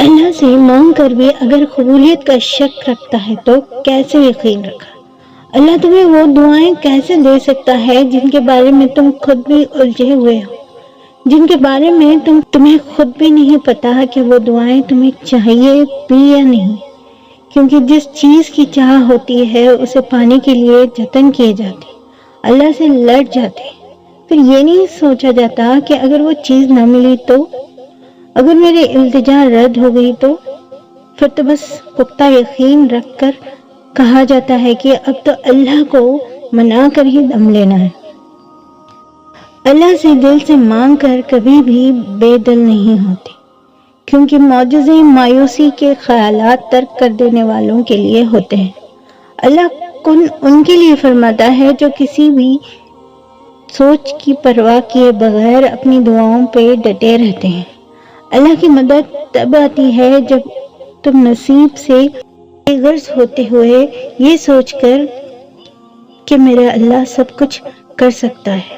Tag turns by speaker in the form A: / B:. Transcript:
A: اللہ سے مانگ کر بھی اگر قبولیت کا شک رکھتا ہے تو کیسے یقین رکھا؟ اللہ تمہیں وہ دعائیں کیسے دے سکتا ہے جن کے بارے میں تم خود بھی الجھے ہوئے ہو، جن کے بارے میں تمہیں خود بھی نہیں پتا کہ وہ دعائیں تمہیں چاہیے بھی یا نہیں؟ کیونکہ جس چیز کی چاہ ہوتی ہے اسے پانے کے لیے جتن کیے جاتے، اللہ سے لڑ جاتے، پھر یہ نہیں سوچا جاتا کہ اگر وہ چیز نہ ملی تو، اگر میری التجا رد ہو گئی تو، پھر تو بس پختہ یقین رکھ کر کہا جاتا ہے کہ اب تو اللہ کو منا کر ہی دم لینا ہے۔ اللہ سے دل سے مانگ کر کبھی بھی بے دل نہیں ہوتے، کیونکہ معجزے مایوسی کے خیالات ترک کر دینے والوں کے لیے ہوتے ہیں۔ اللہ کن ان کے لیے فرماتا ہے جو کسی بھی سوچ کی پرواہ کیے بغیر اپنی دعاؤں پہ ڈٹے رہتے ہیں۔ اللہ کی مدد تب آتی ہے جب تم نصیب سے بے غرض ہوتے ہوئے یہ سوچ کر کہ میرا اللہ سب کچھ کر سکتا ہے،